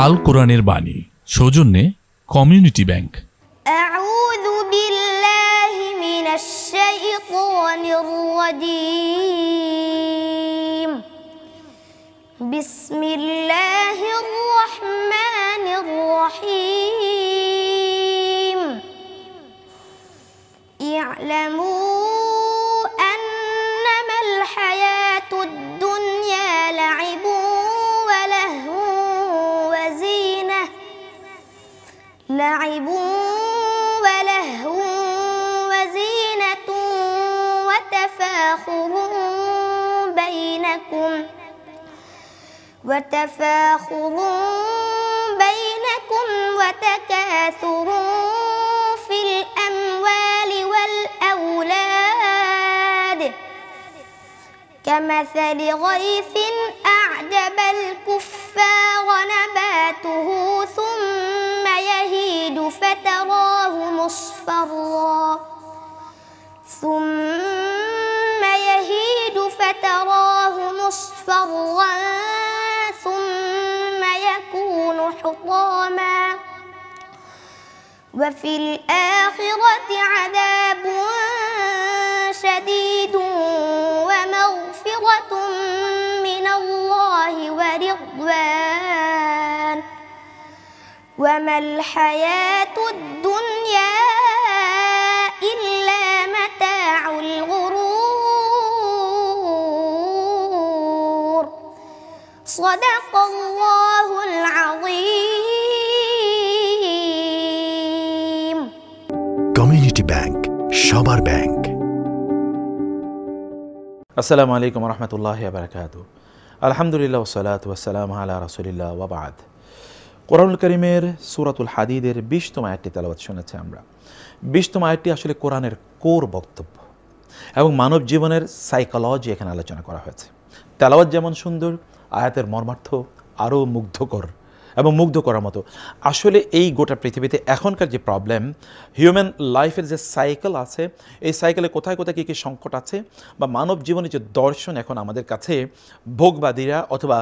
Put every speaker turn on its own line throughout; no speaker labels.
আল কোরআনের বাণী সৌজন্যে কমিউনিটি ব্যাংক।
আউযু বিল্লাহি মিনাশ শাইতানির রাজীম। বিসমিল্লাহির রহমানির রহিম। ই'লামু আন্নামাল হায়াতুদ দুনিয়া লা'ibun ওয়া লাহওun ওয়া জিনাহ وتفاخر بينكم وتكاثر في الأموال والأولاد كمثل غيث أعجب الكفار نباته ثم يهيج فتراه مصفرا ثم يكون حطاما وفي الآخرة عذاب شديد ومغفرة من الله ورضوان وما الحياة الدنيا إلا متاع الغرور صدق الله العظيم।
কমিউনিটি ব্যাংক, সবার ব্যাংক।
আসসালামু আলাইকুম ওয়া রাহমাতুল্লাহি ওয়া বারাকাতুহু। আলহামদুলিল্লাহ ওয়া সালাতু ওয়া সালামু আলা রাসূলিল্লাহ ওয়া বা'দ। কোরআনুল কারীমের সূরাতুল হাদীদের 20তম আয়াতটি তেলাওয়াত শুনেছি আমরা। 20তম আয়াতটি আসলে কোরআনের কোর বক্তব্য এবং মানব জীবনের সাইকোলজি এখানে আলোচনা করা হয়েছে। তেলাওয়াত যেমন সুন্দর, আয়াতের মর্মার্থ আরও মুগ্ধকর এবং মুগ্ধ করার মতো। আসলে এই গোটা পৃথিবীতে এখনকার যে প্রবলেম, হিউম্যান লাইফের যে সাইকেল আছে, এই সাইকেলে কোথায় কোথায় কী কী সংকট আছে, বা মানব জীবনের যে দর্শন এখন আমাদের কাছে ভোগবাদীরা অথবা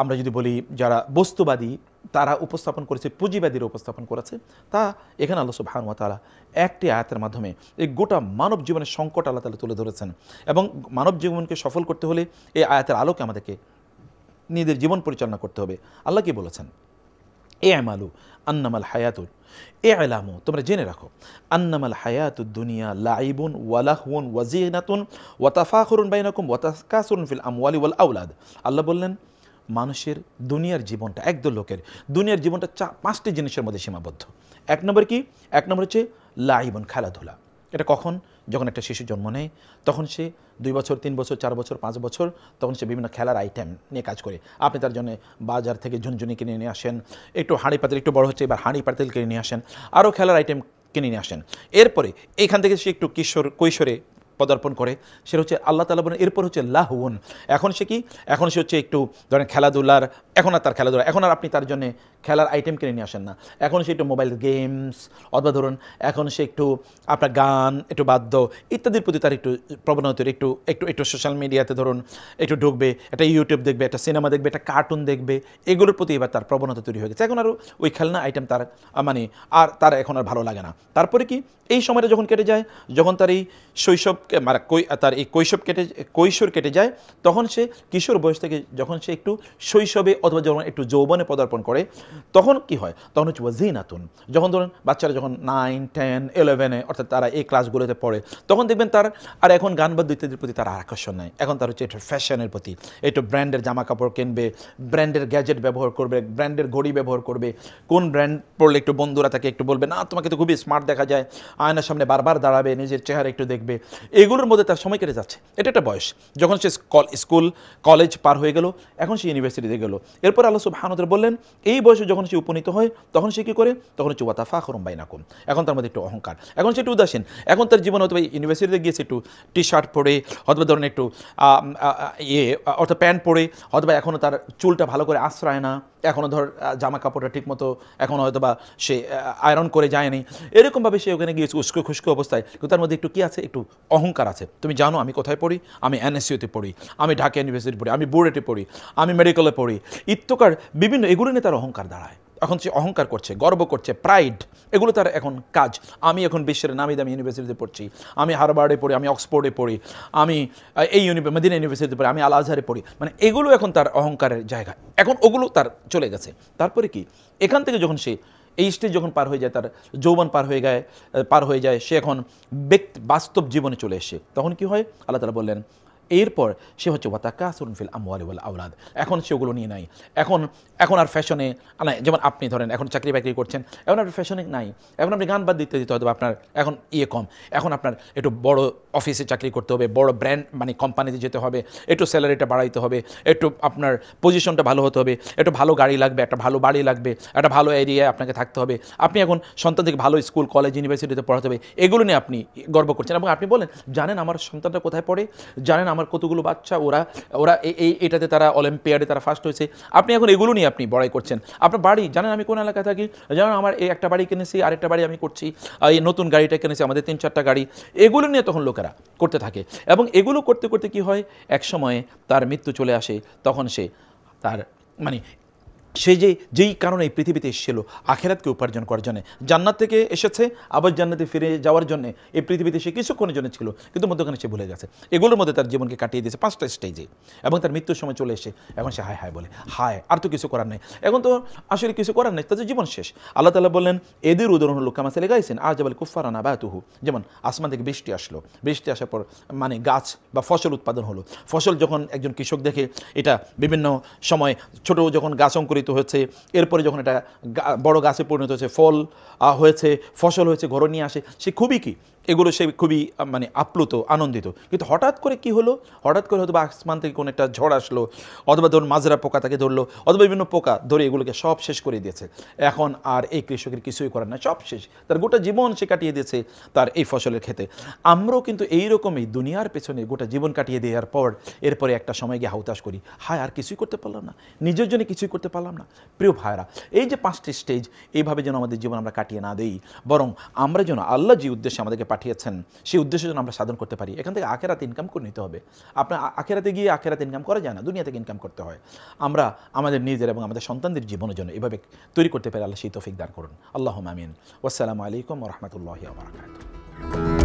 আমরা যদি বলি যারা বস্তুবাদী তারা উপস্থাপন করেছে, পুঁজিবাদীরা উপস্থাপন করেছে, তা এখানে আল্লাহ সুবহানাহু ওয়া তাআলা একটি আয়াতের মাধ্যমে এই গোটা মানব জীবনের সংকট আল্লাহ তাআলা তুলে ধরেছেন। এবং মানব জীবনকে সফল করতে হলে এই আয়াতের আলোকে আমাদেরকে নিজেদের জীবন পরিচালনা করতে হবে। আল্লাহ কি বলেছেন? ই'মালু আন্নামাল হায়াতুল, ই'লামু তোমরা জেনে রাখো, আন্নামাল হায়াতুদ দুনিয়া লাইবুন ওয়া লাহওয়ুন ওয়া জিনাতুন ওয়া তাফাখুরুন বাইনাকুম ওয়া তাকাসুরুন ফিল আমওয়ালি ওয়াল আওলাদ। আল্লাহ বললেন মানুষের দুনিয়ার জীবনটা, একদল লোকের দুনিয়ার জীবনটা 5টি জিনিসের মধ্যে সীমাবদ্ধ। এক নম্বর কি? এক নম্বর হচ্ছে লাইবুন, খেলাধুলা। এটা কখন? যখন একটা শিশু জন্ম নেয় তখন সে 2 বছর, 3 বছর, 4 বছর, 5 বছর, তখন সে বিভিন্ন খেলার আইটেম নিয়ে কাজ করে। আপনি তার জন্য বাজার থেকে ঝুনঝুনি কিনে নিয়ে আসেন, একটু হাঁড়ি পাতিল, একটু বড় হচ্ছে এবার হাঁড়ি পাতিল কিনে নিয়ে আসেন, আরও খেলার আইটেম কিনে নিয়ে আসেন। এরপরে এইখান থেকে সে একটু কৈশোরে পদার্পণ করে, সেটা হচ্ছে আল্লাহ তাআলা বলেন এরপর হচ্ছে লাহওয়ুন। এখন সে কি? এখন সে হচ্ছে একটু ধরেন খেলাধুলার, এখন আর তার খেলাধুলা, এখন আর আপনি তার জন্য খেলার আইটেম কিনে নিয়ে আসেন না। এখন সে একটু মোবাইল গেমস অথবা ধরুন এখন সে একটু আপনার গান, একটু বাদ্য ইত্যাদির প্রতি তার একটু প্রবণতা তৈরি, একটু সোশ্যাল মিডিয়াতে ধরুন একটু ঢুকবে, একটা ইউটিউব দেখবে, একটা সিনেমা দেখবে, একটা কার্টুন দেখবে, এগুলোর প্রতি এবার তার প্রবণতা তৈরি হয়ে গেছে। এখন আর ওই খেলনা আইটেম তার মানে আর তার এখন আর ভালো লাগে না। তারপরে কি? এই সময়টা যখন কেটে যায়, যখন তার এই শৈশব মানে তার এই কৈশোর কেটে যায়, তখন সে কিশোর বয়স থেকে যখন সে একটু শৈশবে অথবা যখন একটু যৌবনে পদার্পণ করে, তখন কি হয়? তখন হচ্ছে ওয়াজিনাতুন। যখন ধরুন বাচ্চারা যখন 9, 10, 11 অর্থাৎ তারা এই ক্লাসগুলোতে পড়ে, তখন দেখবেন তার আর এখন গান বাদ্য ইত্যাদির প্রতি তার আকর্ষণ নাই। এখন তার হচ্ছে একটু ফ্যাশনের প্রতি, একটু ব্র্যান্ডের জামা কাপড় কিনবে, ব্র্যান্ডের গ্যাজেট ব্যবহার করবে, ব্র্যান্ডের ঘড়ি ব্যবহার করবে। কোন ব্র্যান্ড পড়লে একটু বন্ধুরা তাকে একটু বলবে, না তোমাকে তো খুবই স্মার্ট দেখা যায়, আয়নার সামনে বারবার দাঁড়াবে, নিজের চেহারা একটু দেখবে, এগুলোর মধ্যে তার সময় কেটে যাচ্ছে। এটা একটা বয়স। যখন সে স্কুল কলেজ পার হয়ে গেল, এখন সে ইউনিভার্সিটিতে গেল, এরপর আল্লাহ সুবহানাহু ওয়া তাআলা বললেন এই বয়সে যখন সে উপনীত হয় তখন সে কী করে? তখন হচ্ছে ওয়া তাফাখুরুন বাইনাকুম। এখন তার মধ্যে একটু অহংকার, এখন সে একটু উদাসীন। এখন তার জীবন হয়তো ইউনিভার্সিটিতে গিয়েছে একটু টি শার্ট পরে, অথবা ধরুন একটু অর্থাৎ প্যান্ট পরে, অথবা এখনও তার চুলটা ভালো করে আশ্রয় না, এখনও ধর জামা কাপড়টা ঠিক মতো এখনও হয়তো বা সে আয়রন করে যায়নি, এরকমভাবে সে ওখানে গিয়েছে উস্কো খুস্কো অবস্থায়, কিন্তু তার মধ্যে একটু কী আছে, একটু অহংকার আছে। তুমি জানো আমি কোথায় পড়ি, আমি এনএসইউতে পড়ি, আমি ঢাকা ইউনিভার্সিটি পড়ি, আমি বুয়েটে পড়ি, আমি মেডিকেলে পড়ি, ইত্যকার বিভিন্ন এগুলো নিয়ে তার অহংকার দাঁড়ায়। এখন সে অহংকার করছে, গর্ব করছে, প্রাইড, এগুলো তার এখন কাজ। আমি এখন বিশ্বের নামি দামি ইউনিভার্সিটিতে পড়ছি, আমি হার্ভার্ডে পড়ি, আমি অক্সফোর্ডে পড়ি, আমি এই মদিনা ইউনিভার্সিটিতে পড়ি, আমি আল আজহারে পড়ি, মানে এগুলো এখন তার অহংকারের জায়গা। এখন ওগুলো তার চলে গেছে। তারপরে কি, এখান থেকে যখন সে এই স্টেজ যখন পার হয়ে যায়, তার যৌবন পার হয়ে যায়, সে এখন বাস্তব জীবনে চলে এসে, তখন কি হয়, আল্লাহ তাআলা বললেন এরপর সে হচ্ছে ওয়াতাকাসুরুন ফিল আমওয়ালি ওয়াল আওলাদ। এখন সে ওগুলো নিয়ে নাই, এখন আর ফ্যাশনে নাই। যেমন আপনি ধরেন এখন চাকরি বাকরি করছেন, এখন আপনার ফ্যাশনে নাই, এখন আপনি গান বাদ দিতে হয়তো আপনার এখন কম, এখন আপনার একটু বড় অফিসে চাকরি করতে হবে, বড় ব্র্যান্ড মানে কোম্পানিতে যেতে হবে, একটু স্যালারিটা বাড়াইতে হবে, একটু আপনার পজিশনটা ভালো হতে হবে, একটু ভালো গাড়ি লাগবে, একটা ভালো বাড়ি লাগবে, একটা ভালো এরিয়ায় আপনাকে থাকতে হবে, আপনি এখন সন্তানকে ভালো স্কুল কলেজ ইউনিভার্সিটিতে পড়াতে হবে, এগুলো নিয়ে আপনি গর্ব করছেন। এবং আপনি বলেন জানেন আমার সন্তানটা কোথায় পড়ে, জানেন আমার কতগুলো বাচ্চা, ওরা এটাতে তারা অলিম্পিয়াডে তারা ফার্স্ট হয়েছে, আপনি এখন এগুলো নিয়ে আপনি বড়াই করছেন। আপনার বাড়ি জানেন আমি কোন এলাকায় থাকি, জানেন আমার এই একটা বাড়ি কিনেছি, আরেকটা বাড়ি আমি করছি, এই নতুন গাড়িটা কিনেছি, আমাদের 3-4টা গাড়ি, এগুলো নিয়ে তখন লোকেরা করতে থাকে। এবং এগুলো করতে করতে কি হয়, এক সময়ে তার মৃত্যু চলে আসে, তখন সে তার মানে সে যেই কারণে এই পৃথিবীতে এসেছিল আখেরাতকে উপার্জন করার জন্য, জান্নাত থেকে এসেছে আবার জান্নাতে ফিরে যাওয়ার জন্য, এই পৃথিবীতে সে কিছুক্ষণের জন্য ছিল, কিন্তু মধ্যখানে সে ভুলে গেছে। এগুলোর মধ্যে তার জীবনকে কাটিয়ে দিয়েছে 5টা স্টেজে, এবং তার মৃত্যুর সময় চলে এসে এখন সে হায় হায় বলে, হায় আর তো কিছু করার নেই, এখন তো আসলে কিছু করার নেই, তাদের জীবন শেষ। আল্লাহ তাআলা বললেন এদের উদাহরণ হলো কামাসালি গাইসিন আ'জাবাল কুফফারানা বাতুহু, যেমন আসমান থেকে বৃষ্টি আসলো, বৃষ্টি আসার পর মানে গাছ বা ফসল উৎপাদন হলো, ফসল যখন একজন কৃষক দেখে এটা বিভিন্ন সময় ছোট যখন গাছ অঙ্কুরিত হচ্ছে, এরপরে যখন এটা বড় গাছে পরিণত হয়েছে, ফল হয়েছে, ফসল হয়েছে, ঘরে নিয়ে আসে, সে এগুলো সে খুবই মানে আপ্লুত, আনন্দিত। কিন্তু হঠাৎ করে কি হলো, হঠাৎ করে হয়তো বা আসমান থেকে কোনো একটা ঝড় আসলো, অথবা ধরুন মাজরা পোকা তাকে ধরলো, অথবা বিভিন্ন পোকা ধরে এগুলোকে সব শেষ করে দিয়েছে। এখন আর এই কৃষকের কিছুই করার না, সব শেষ, তার গোটা জীবন সে কাটিয়ে দিয়েছে তার এই ফসলের ক্ষেতে। আমরাও কিন্তু এইরকমই দুনিয়ার পেছনে গোটা জীবন কাটিয়ে দেওয়ার পর এরপরে একটা সময় গিয়ে হাউতাশ করি, হায় আর কিছুই করতে পারলাম না, নিজের জন্য কিছুই করতে পারলাম না। প্রিয় ভাইরা, এই যে 5টি স্টেজ, এইভাবে যেন আমাদের জীবন আমরা কাটিয়ে না দেই, বরং আমরা যেন আল্লাহ যে উদ্দেশ্যে আমাদেরকে পাঠিয়েছেন সেই উদ্দেশ্যে যেন আমরা সাধন করতে পারি। এখান থেকে আখেরাত ইনকাম করে নিতে হবে। আপনার আখেরাতে গিয়ে আখেরাত ইনকাম করা যায় না, দুনিয়া থেকে ইনকাম করতে হয়। আমরা আমাদের নিজের এবং আমাদের সন্তানদের জীবনের জন্য এভাবে তৈরি করতে পারি, আল্লাহ সেই তৌফিক দান করুন। আল্লাহুম্মা আমিন। ওয়াসসালামু আলাইকুম ওয়া রাহমাতুল্লাহি ওয়া বারাকাতুহু।